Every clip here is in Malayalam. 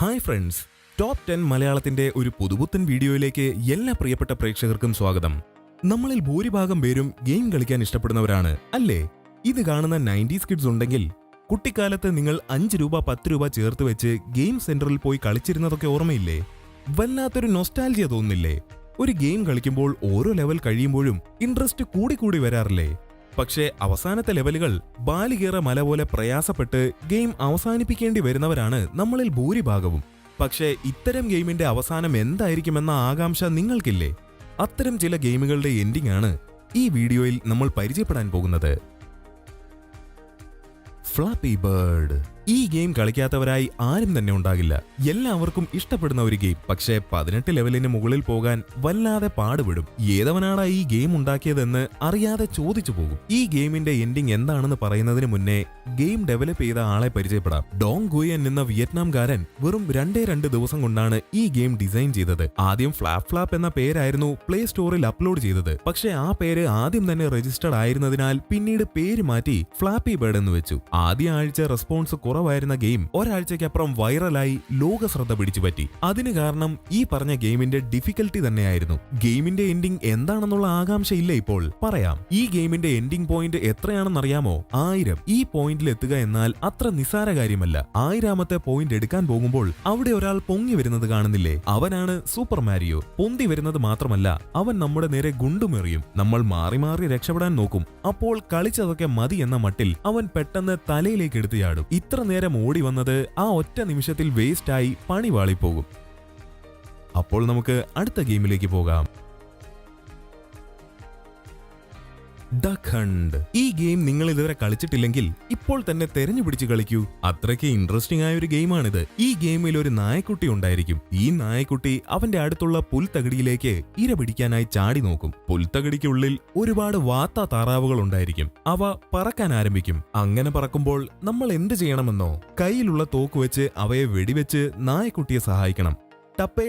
ഹായ് ഫ്രണ്ട്സ്, ടോപ്പ് 10 മലയാളത്തിന്റെ ഒരു പുതുപുത്തൻ വീഡിയോയിലേക്ക് എല്ലാ പ്രിയപ്പെട്ട പ്രേക്ഷകർക്കും സ്വാഗതം. നമ്മളിൽ ഭൂരിഭാഗം പേരും ഗെയിം കളിക്കാൻ ഇഷ്ടപ്പെടുന്നവരാണ് അല്ലേ? ഇത് കാണുന്ന 90s കിഡ്സ് ഉണ്ടെങ്കിൽ കുട്ടിക്കാലത്ത് നിങ്ങൾ 5 രൂപ 10 രൂപ ചേർത്ത് വെച്ച് ഗെയിം സെന്ററിൽ പോയി കളിച്ചിരുന്നതൊക്കെ ഓർമ്മയില്ലേ? വല്ലാത്തൊരു നൊസ്റ്റാൾജിയ തോന്നുന്നില്ലേ? ഒരു ഗെയിം കളിക്കുമ്പോൾ ഓരോ ലെവൽ കഴിയുമ്പോഴും ഇൻട്രസ്റ്റ് കൂടി വരാറില്ലേ? പക്ഷേ അവസാനത്തെ ലെവലുകൾ ബാലികേറ മല പോലെ പ്രയാസപ്പെട്ട് ഗെയിം അവസാനിപ്പിക്കേണ്ടി വരുന്നവരാണ് നമ്മളിൽ ഭൂരിഭാഗവും. പക്ഷേ ഇത്തരം ഗെയിമിന്റെ അവസാനം എന്തായിരിക്കുമെന്ന ആകാംക്ഷ നിങ്ങൾക്കില്ലേ? അത്തരം ചില ഗെയിമുകളുടെ എൻഡിംഗ് ആണ് ഈ വീഡിയോയിൽ നമ്മൾ പരിചയപ്പെടാൻ പോകുന്നത്. Flappy bird. ഈ ഗെയിം കളിക്കാത്തവരായി ആരും തന്നെ ഉണ്ടാകില്ല. എല്ലാവർക്കും ഇഷ്ടപ്പെടുന്ന ഒരു ഗെയിം. പക്ഷേ 18 ലെവലിന് മുകളിൽ പോകാൻ വല്ലാതെ പാടുപെടും. ഏതവനാണ് ഈ ഗെയിം ഉണ്ടാക്കിയതെന്ന് അറിയാതെ ചോദിച്ചു പോകും. ഈ ഗെയിമിന്റെ എൻഡിംഗ് എന്താണെന്ന് പറയുന്നതിന് മുന്നേ ഗെയിം ഡെവലപ്പ് ചെയ്ത ആളെ പരിചയപ്പെടാം. ഡോങ് ഗുയൻ എന്ന വിയറ്റ്നാംകാരൻ വെറും 2 ദിവസം കൊണ്ടാണ് ഈ ഗെയിം ഡിസൈൻ ചെയ്തത്. ആദ്യം ഫ്ലാപ്പ് എന്ന പേരായിരുന്നു പ്ലേ സ്റ്റോറിൽ അപ്ലോഡ് ചെയ്തത്. പക്ഷേ ആ പേര് ആദ്യം തന്നെ രജിസ്റ്റർഡ് ആയിരുന്നതിനാൽ പിന്നീട് പേര് മാറ്റി ഫ്ലാപ്പി ബേർഡ് എന്ന് വെച്ചു. ആദ്യ ആഴ്ച റെസ്പോൺസ് കുറവായിരുന്ന ഗെയിം ഒരാഴ്ചയ്ക്കപ്പുറം വൈറലായി ലോക ശ്രദ്ധ പിടിച്ചുപറ്റി. അതിന് കാരണം ഈ പറഞ്ഞ ഗെയിമിന്റെ ഡിഫിക്കൽട്ടി തന്നെയായിരുന്നു. ഗെയിമിന്റെ എൻഡിംഗ് എന്താണെന്നുള്ള ആകാംക്ഷയില്ല ഇപ്പോൾ പറയാം. ഈ ഗെയിമിന്റെ എൻഡിംഗ് പോയിന്റ് എത്രയാണെന്നറിയാമോ? 1000. ഈ പോയിന്റിൽ എത്തുക എന്നാൽ അത്ര നിസ്സാര കാര്യമല്ല. 1000ാമത്തെ പോയിന്റ് എടുക്കാൻ പോകുമ്പോൾ അവിടെ ഒരാൾ പൊങ്ങി വരുന്നത് കാണുന്നില്ലേ? അവനാണ് സൂപ്പർ മാരിയോ. പൊന്തി വരുന്നത് മാത്രമല്ല, അവൻ നമ്മുടെ നേരെ ഗുണ്ടുമെറിയും. നമ്മൾ മാറി രക്ഷപ്പെടാൻ നോക്കും. അപ്പോൾ കളിച്ചതൊക്കെ മതി എന്ന മട്ടിൽ അവൻ പെട്ടെന്ന് തലയിലേക്ക് എടുത്തു ചാടും. ഇത്ര നേരം ഓടി വന്നത് ആ ഒറ്റ നിമിഷത്തിൽ വേസ്റ്റായി പണി വാളിപ്പോകും. അപ്പോൾ നമുക്ക് അടുത്ത ഗെയിമിലേക്ക് പോകാം. Duck hunt. ഈ ഗെയിം നിങ്ങൾ ഇതുവരെ കളിച്ചിട്ടില്ലെങ്കിൽ ഇപ്പോൾ തന്നെ തെരഞ്ഞു പിടിച്ച് കളിക്കൂ. അത്രയ്ക്ക് ഇൻട്രസ്റ്റിംഗ് ആയ ഒരു ഗെയിമാണിത്. ഈ ഗെയിമിൽ ഒരു നായക്കുട്ടി ഉണ്ടായിരിക്കും. ഈ നായക്കുട്ടി അവന്റെ അടുത്തുള്ള പുൽത്തകിടിയിലേക്ക് ഇര പിടിക്കാനായി ചാടി നോക്കും. പുൽത്തകിടിക്കുള്ളിൽ ഒരുപാട് വാത്ത താറാവുകൾ ഉണ്ടായിരിക്കും. അവ പറക്കാൻ ആരംഭിക്കും. അങ്ങനെ പറക്കുമ്പോൾ നമ്മൾ എന്ത് ചെയ്യണമെന്നോ? കയ്യിലുള്ള തോക്ക് വെച്ച് അവയെ വെടിവെച്ച് നായക്കുട്ടിയെ സഹായിക്കണം.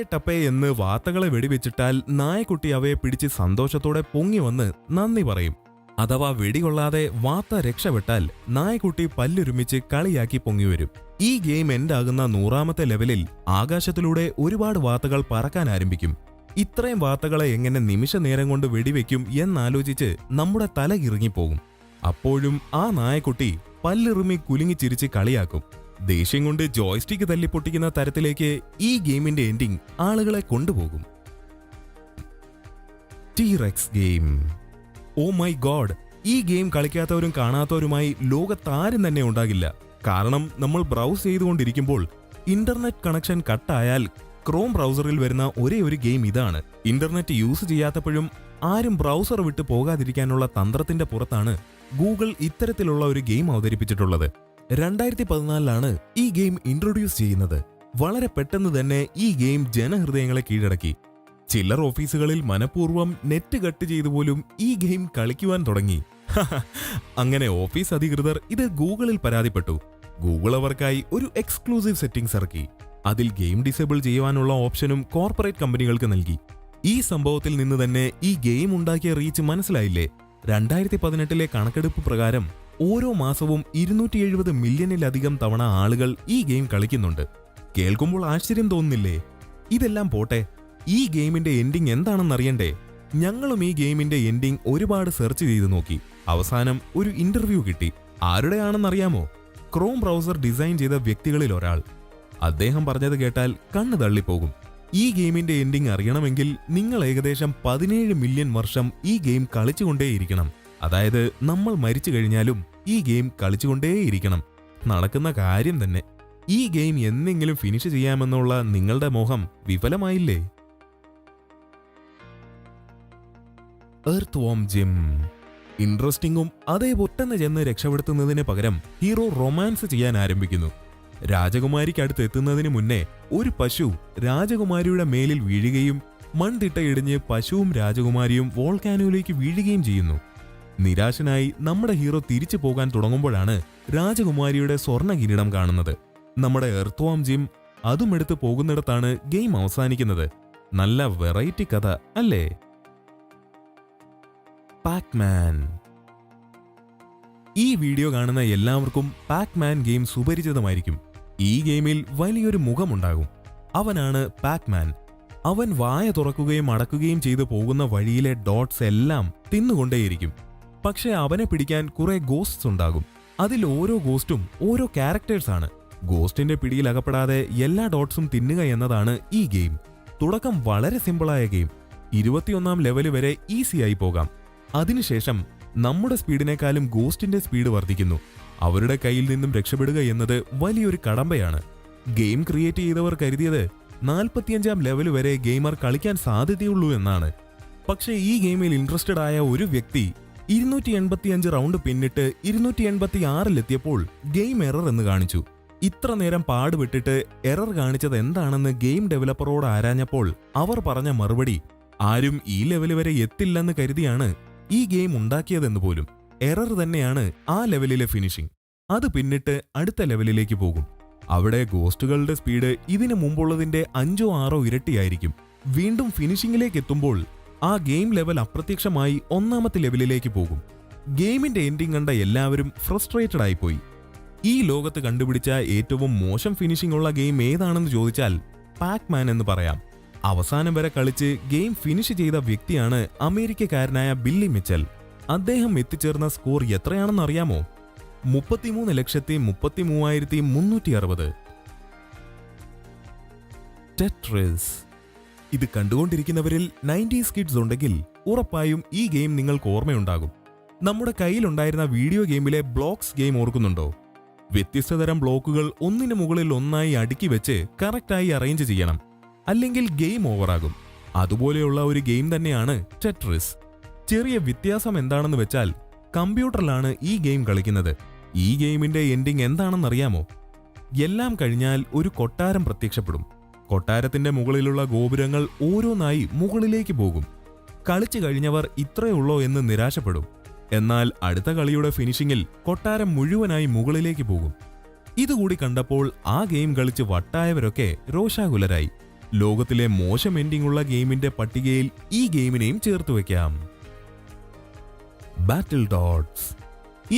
ടപ്പേ എന്ന് വാത്തകളെ വെടിവെച്ചിട്ടാൽ നായക്കുട്ടി അവയെ പിടിച്ച് സന്തോഷത്തോടെ പൊങ്ങി വന്ന് നന്ദി പറയും. അഥവാ വെടികൊള്ളാതെ വാത്ത രക്ഷപ്പെട്ടാൽ നായക്കുട്ടി പല്ലുരുമിച്ച് കളിയാക്കി പൊങ്ങിവരും. ഈ ഗെയിം എൻഡാകുന്ന 100ാമത്തെ ലെവലിൽ ആകാശത്തിലൂടെ ഒരുപാട് വാത്തകൾ പറക്കാൻ ആരംഭിക്കും. ഇത്രയും വാത്തകളെ എങ്ങനെ നിമിഷ നേരം കൊണ്ട് വെടിവെക്കും എന്നാലോചിച്ച് നമ്മുടെ തല ഇറങ്ങിപ്പോകും. അപ്പോഴും ആ നായക്കുട്ടി പല്ലിറുമി കുലുങ്ങിച്ചിരിച്ച് കളിയാക്കും. ദേഷ്യം കൊണ്ട് ജോയ്സ്റ്റിക്ക് തല്ലിപ്പൊട്ടിക്കുന്ന തരത്തിലേക്ക് ഈ ഗെയിമിന്റെ എൻഡിംഗ് ആളുകളെ കൊണ്ടുപോകും. T-Rex game. Oh my God, ഈ ഗെയിം കളിക്കാത്തവരും കാണാത്തവരുമായി ലോകത്താരും തന്നെ ഉണ്ടാകില്ല. കാരണം നമ്മൾ ബ്രൗസ് ചെയ്തുകൊണ്ടിരിക്കുമ്പോൾ ഇന്റർനെറ്റ് കണക്ഷൻ കട്ടായാൽ ക്രോം ബ്രൗസറിൽ വരുന്ന ഒരേ ഒരു ഗെയിം ഇതാണ്. ഇന്റർനെറ്റ് യൂസ് ചെയ്യാത്തപ്പോഴും ആരും ബ്രൗസർ വിട്ട് പോകാതിരിക്കാനുള്ള തന്ത്രത്തിന്റെ പുറത്താണ് ഗൂഗിൾ ഇത്തരത്തിലുള്ള ഒരു ഗെയിം അവതരിപ്പിച്ചിട്ടുള്ളത്. 2014ലാണ് ഈ ഗെയിം ഇൻട്രൊഡ്യൂസ് ചെയ്യുന്നത്. വളരെ പെട്ടെന്ന് തന്നെ ഈ ഗെയിം ജനഹൃദയങ്ങളെ കീഴടക്കി. ചിലർ ഓഫീസുകളിൽ മനഃപൂർവ്വം നെറ്റ് കട്ട് ചെയ്തു പോലും ഈ ഗെയിം കളിക്കുവാൻ തുടങ്ങി. അങ്ങനെ ഓഫീസ് അധികൃതർ ഇത് ഗൂഗിളിൽ പരാതിപ്പെട്ടു. ഗൂഗിൾ അവർക്കായി ഒരു എക്സ്ക്ലൂസീവ് സെറ്റിംഗ്സ് ഇറക്കി. അതിൽ ഗെയിം ഡിസേബിൾ ചെയ്യുവാനുള്ള ഓപ്ഷനും കോർപ്പറേറ്റ് കമ്പനികൾക്ക് നൽകി. ഈ സംഭവത്തിൽ നിന്ന് തന്നെ ഈ ഗെയിം ഉണ്ടാക്കിയ റീച്ച് മനസ്സിലായില്ലേ? 2018ലെ കണക്കെടുപ്പ് പ്രകാരം ഓരോ മാസവും 270 മില്യണിലധികം തവണ ആളുകൾ ഈ ഗെയിം കളിക്കുന്നുണ്ട്. കേൾക്കുമ്പോൾ ആശ്ചര്യം തോന്നുന്നില്ലേ? ഇതെല്ലാം പോട്ടെ, ഈ ഗെയിമിന്റെ എൻഡിംഗ് എന്താണെന്നറിയണ്ടേ? ഞങ്ങളും ഈ ഗെയിമിന്റെ എൻഡിംഗ് ഒരുപാട് സെർച്ച് ചെയ്തു നോക്കി. അവസാനം ഒരു ഇന്റർവ്യൂ കിട്ടി. ആരുടെയാണെന്നറിയാമോ? ക്രോം ബ്രൗസർ ഡിസൈൻ ചെയ്ത വ്യക്തികളിൽ ഒരാൾ. അദ്ദേഹം പറഞ്ഞത് കേട്ടാൽ കണ്ണ് തള്ളിപ്പോകും. ഈ ഗെയിമിന്റെ എൻഡിംഗ് അറിയണമെങ്കിൽ നിങ്ങൾ ഏകദേശം 17 മില്യൺ വർഷം ഈ ഗെയിം കളിച്ചുകൊണ്ടേയിരിക്കണം. അതായത് നമ്മൾ മരിച്ചു കഴിഞ്ഞാലും ഈ ഗെയിം കളിച്ചുകൊണ്ടേയിരിക്കണം. നടക്കുന്ന കാര്യം തന്നെ. ഈ ഗെയിം എന്നെങ്കിലും ഫിനിഷ് ചെയ്യാമെന്നുള്ള നിങ്ങളുടെ മോഹം വിഫലമായില്ലേ? Earthworm Jim. ഇൻട്രസ്റ്റിംഗും അതേ പൊട്ടെന്ന് ചെന്ന് രക്ഷപ്പെടുത്തുന്നതിന് പകരം ഹീറോ റൊമാൻസ് ചെയ്യാൻ ആരംഭിക്കുന്നു. രാജകുമാരിക്കടുത്ത് എത്തുന്നതിന് മുന്നേ ഒരു പശു രാജകുമാരിയുടെ മേലിൽ വീഴുകയും മൺതിട്ടയിടിഞ്ഞ് പശുവും രാജകുമാരിയും വോൾക്കാനോയിലേക്ക് വീഴുകയും ചെയ്യുന്നു. നിരാശനായി നമ്മുടെ ഹീറോ തിരിച്ചു പോകാൻ തുടങ്ങുമ്പോഴാണ് രാജകുമാരിയുടെ സ്വർണ്ണ കിരീടം കാണുന്നത്. നമ്മുടെ എർത്ത് വോം ജിം അതുമെടുത്ത് പോകുന്നിടത്താണ് ഗെയിം അവസാനിക്കുന്നത്. നല്ല വെറൈറ്റി കഥ അല്ലേ? പാക്മാൻ. ഈ വീഡിയോ കാണുന്ന എല്ലാവർക്കും പാക്മാൻ ഗെയിം സുപരിചിതമായിരിക്കും. ഈ ഗെയിമിൽ വലിയൊരു മുഖമുണ്ടാകും. അവനാണ് പാക്മാൻ. അവൻ വായ തുറക്കുകയും അടക്കുകയും ചെയ്തു പോകുന്ന വഴിയിലെ ഡോട്ട്സ് എല്ലാം തിന്നുകൊണ്ടേയിരിക്കും. പക്ഷെ അവനെ പിടിക്കാൻ കുറെ ഗോസ്റ്റ്സ് ഉണ്ടാകും. അതിൽ ഓരോ ഗോസ്റ്റും ഓരോ ക്യാരക്ടേഴ്സാണ്. ഗോസ്റ്റിന്റെ പിടിയിൽ അകപ്പെടാതെ എല്ലാ ഡോട്ട്സും തിന്നുക എന്നതാണ് ഈ ഗെയിം. തുടക്കം വളരെ സിമ്പിളായ ഗെയിം. 21 ലെവല് വരെ ഈസിയായി പോകാം. അതിനുശേഷം നമ്മുടെ സ്പീഡിനേക്കാളും ഗോസ്റ്റിന്റെ സ്പീഡ് വർദ്ധിക്കുന്നു. അവരുടെ കയ്യിൽ നിന്നും രക്ഷപ്പെടുക എന്നത് വലിയൊരു കടമ്പയാണ്. ഗെയിം ക്രിയേറ്റ് ചെയ്തവർ കരുതിയത് 45 ലെവൽ വരെ ഗെയിമർ കളിക്കാൻ സാധ്യതയുള്ളൂ എന്നാണ്. പക്ഷേ ഈ ഗെയിമിൽ ഇൻട്രസ്റ്റഡ് ആയ ഒരു വ്യക്തി 285 റൗണ്ട് പിന്നിട്ട് 286-ലെത്തിയപ്പോൾ ഗെയിം എറർ എന്ന് കാണിച്ചു. ഇത്ര നേരം പാടുപെട്ടിട്ട് എറർ കാണിച്ചത് എന്താണെന്ന് ഗെയിം ഡെവലപ്പറോട് ആരാഞ്ഞപ്പോൾ അവർ പറഞ്ഞ മറുപടി, ആരും ഈ ലെവൽ വരെ എത്തില്ലെന്ന് കരുതിയാണ് ഈ ഗെയിം ഉണ്ടാക്കിയതെന്ന് പോലും. എറർ തന്നെയാണ് ആ ലെവലിലെ ഫിനിഷിംഗ്. അത് പിന്നിട്ട് അടുത്ത ലെവലിലേക്ക് പോകും. അവിടെ ഗോസ്റ്റുകളുടെ സ്പീഡ് ഇതിനു മുമ്പുള്ളതിന്റെ 5-6 ഇരട്ടിയായിരിക്കും. വീണ്ടും ഫിനിഷിംഗിലേക്ക് എത്തുമ്പോൾ ആ ഗെയിം ലെവൽ അപ്രത്യക്ഷമായി 1ാമത്തെ ലെവലിലേക്ക് പോകും. ഗെയിമിന്റെ എൻഡിങ് കണ്ട എല്ലാവരും ഫ്രസ്ട്രേറ്റഡ് ആയിപ്പോയി. ഈ ലോകത്ത് കണ്ടുപിടിച്ച ഏറ്റവും മോശം ഫിനിഷിംഗ് ഉള്ള ഗെയിം ഏതാണെന്ന് ചോദിച്ചാൽ പാക്മാൻ എന്ന് പറയാം. അവസാനം വരെ കളിച്ച് ഗെയിം ഫിനിഷ് ചെയ്ത വ്യക്തിയാണ് അമേരിക്കക്കാരനായ ബില്ലി മിച്ചൽ. അദ്ദേഹം എത്തിച്ചേർന്ന സ്കോർ എത്രയാണെന്ന് അറിയാമോ? 33,33,360. ടെട്രിസ്. ഇത് കണ്ടുകൊണ്ടിരിക്കുന്നവരിൽ 90s കിഡ്സ് ഉണ്ടെങ്കിൽ ഉറപ്പായും ഈ ഗെയിം നിങ്ങൾക്ക് ഓർമ്മയുണ്ടാകും. നമ്മുടെ കയ്യിലുണ്ടായിരുന്ന വീഡിയോ ഗെയിമിലെ ബ്ലോക്സ് ഗെയിം ഓർക്കുന്നുണ്ടോ? വ്യത്യസ്ത തരം ബ്ലോക്കുകൾ ഒന്നിനു മുകളിൽ ഒന്നായി അടുക്കി വെച്ച് കറക്റ്റായി അറേഞ്ച് ചെയ്യണം, അല്ലെങ്കിൽ ഗെയിം ഓവറാകും. അതുപോലെയുള്ള ഒരു ഗെയിം തന്നെയാണ് ടെട്രിസ്. ചെറിയ വ്യത്യാസം എന്താണെന്ന് വെച്ചാൽ കമ്പ്യൂട്ടറിലാണ് ഈ ഗെയിം കളിക്കുന്നത്. ഈ ഗെയിമിന്റെ എൻഡിങ് എന്താണെന്നറിയാമോ? എല്ലാം കഴിഞ്ഞാൽ ഒരു കൊട്ടാരം പ്രത്യക്ഷപ്പെടും. കൊട്ടാരത്തിന്റെ മുകളിലുള്ള ഗോപുരങ്ങൾ ഓരോന്നായി മുകളിലേക്ക് പോകും. കളിച്ചു കഴിഞ്ഞവർ ഇത്രയുള്ളോ എന്ന് നിരാശപ്പെടും. എന്നാൽ അടുത്ത കളിയുടെ ഫിനിഷിംഗിൽ കൊട്ടാരം മുഴുവനായി മുകളിലേക്ക് പോകും. ഇതുകൂടി കണ്ടപ്പോൾ ആ ഗെയിം കളിച്ച് വട്ടായവരൊക്കെ രോഷാകുലരായി. ലോകത്തിലെ മോശം എൻഡിംഗ് ഉള്ള ഗെയിമിന്റെ പട്ടികയിൽ ഈ ഗെയിമിനെയും ചേർത്ത് വയ്ക്കാം. ബാറ്റിൽ ഡോട്ട്സ്.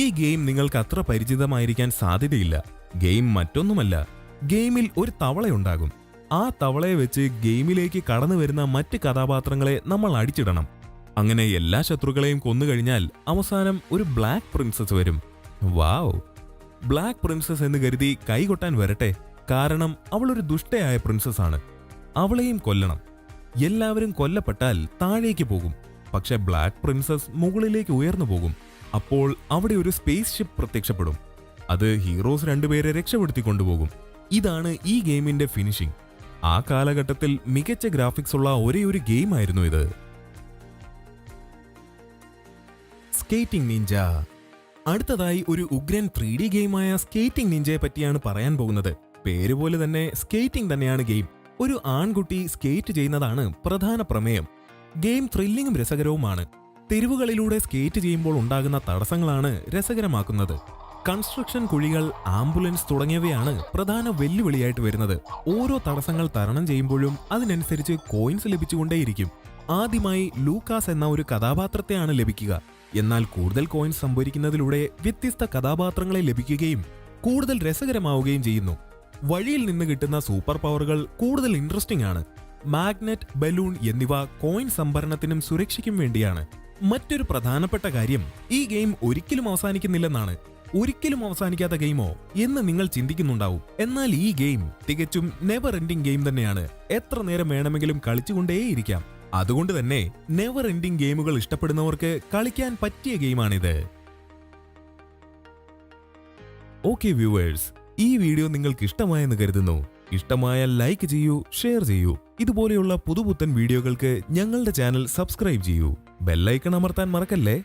ഈ ഗെയിം നിങ്ങൾക്ക് അത്ര പരിചിതമായിരിക്കാൻ സാധ്യതയില്ല. ഗെയിം മറ്റൊന്നുമല്ല, ഗെയിമിൽ ഒരു തവളയുണ്ടാകും. ആ തവളയെ വെച്ച് ഗെയിമിലേക്ക് കടന്നു വരുന്ന മറ്റ് കഥാപാത്രങ്ങളെ നമ്മൾ അടിച്ചിടണം. അങ്ങനെ എല്ലാ ശത്രുക്കളെയും കൊന്നുകഴിഞ്ഞാൽ അവസാനം ഒരു ബ്ലാക്ക് പ്രിൻസസ് വരും. വാവ്! ബ്ലാക്ക് പ്രിൻസസ് എന്ന് കരുതി കൈകൊട്ടാൻ വരട്ടെ, കാരണം അവളൊരു ദുഷ്ടയായ പ്രിൻസസ് ആണ്. അവളെയും കൊല്ലണം. എല്ലാവരും കൊല്ലപ്പെട്ടാൽ താഴേക്ക് പോകും. പക്ഷെ ബ്ലാക്ക് പ്രിൻസസ് മുകളിലേക്ക് ഉയർന്നു പോകും. അപ്പോൾ അവിടെ ഒരു സ്പേസ് ഷിപ്പ് പ്രത്യക്ഷപ്പെടും. അത് ഹീറോസ് 2 പേരെ രക്ഷപ്പെടുത്തി കൊണ്ടുപോകും. ഇതാണ് ഈ ഗെയിമിന്റെ ഫിനിഷിംഗ്. ആ കാലഘട്ടത്തിൽ മികച്ച ഗ്രാഫിക്സ് ഉള്ള ഒരേയൊരു ഗെയിം ആയിരുന്നു ഇത്. Skating Ninja. അടുത്തതായി ഒരു ഉഗ്രൻ 3D ഗെയിമായ സ്കേറ്റിംഗ് നിഞ്ചയെ പറ്റിയാണ് പറയാൻ പോകുന്നത്. പേരുപോലെ തന്നെ സ്കേറ്റിംഗ് തന്നെയാണ് ഗെയിം. ഒരു ആൺകുട്ടി സ്കേറ്റ് ചെയ്യുന്നതാണ് പ്രധാന പ്രമേയം. ഗെയിം ത്രില്ലിംഗും രസകരവുമാണ്. തെരുവുകളിലൂടെ സ്കേറ്റ് ചെയ്യുമ്പോൾ ഉണ്ടാകുന്ന തടസ്സങ്ങളാണ് രസകരമാക്കുന്നത്. കൺസ്ട്രക്ഷൻ കുഴികൾ, ആംബുലൻസ് തുടങ്ങിയവയാണ് പ്രധാന വെല്ലുവിളിയായിട്ട് വരുന്നത്. ഓരോ തടസ്സങ്ങൾ തരണം ചെയ്യുമ്പോഴും അതിനനുസരിച്ച് കോയിൻസ് ലഭിച്ചുകൊണ്ടേയിരിക്കും. ആദ്യമായി ലൂക്കാസ് എന്ന ഒരു കഥാപാത്രത്തെയാണ് ലഭിക്കുക. എന്നാൽ കൂടുതൽ കോയിൻസ് സംഭരിക്കുന്നതിലൂടെ വ്യത്യസ്ത കഥാപാത്രങ്ങളെ ലഭിക്കുകയും കൂടുതൽ രസകരമാവുകയും ചെയ്യുന്നു. വഴിയിൽ നിന്ന് കിട്ടുന്ന സൂപ്പർ പവറുകൾ കൂടുതൽ ഇൻട്രസ്റ്റിംഗ് ആണ്. മാഗ്നറ്റ്, ബലൂൺ എന്നിവ കോയിൻ സംഭരണത്തിനും സുരക്ഷയ്ക്കും വേണ്ടിയാണ്. മറ്റൊരു പ്രധാനപ്പെട്ട കാര്യം, ഈ ഗെയിം ഒരിക്കലും അവസാനിക്കുന്നില്ലെന്നാണ്. ഒരിക്കലും അവസാനിക്കാത്ത ഗെയിമോ എന്ന് നിങ്ങൾ ചിന്തിക്കുന്നുണ്ടാവും. എന്നാൽ ഈ ഗെയിം തികച്ചും നെവർ എൻഡിംഗ് ഗെയിം തന്നെയാണ്. എത്ര നേരം വേണമെങ്കിലും കളിച്ചുകൊണ്ടേയിരിക്കാം. അതുകൊണ്ട് തന്നെ നെവർ എൻഡിംഗ് ഗെയിമുകൾ ഇഷ്ടപ്പെടുന്നവർക്ക് കളിക്കാൻ പറ്റിയ ഗെയിമാണിത്. ഓക്കെ വ്യൂവേഴ്സ്, ഈ വീഡിയോ നിങ്ങൾക്ക് ഇഷ്ടമായെന്ന് കരുതുന്നു. ഇഷ്ടമായാൽ ലൈക്ക് ചെയ്യൂ, ഷെയർ ചെയ്യൂ. ഇതുപോലെയുള്ള പുതുപുത്തൻ വീഡിയോകൾക്ക് ഞങ്ങളുടെ ചാനൽ സബ്സ്ക്രൈബ് ചെയ്യൂ. ബെല്ലൈക്കൺ അമർത്താൻ മറക്കല്ലേ.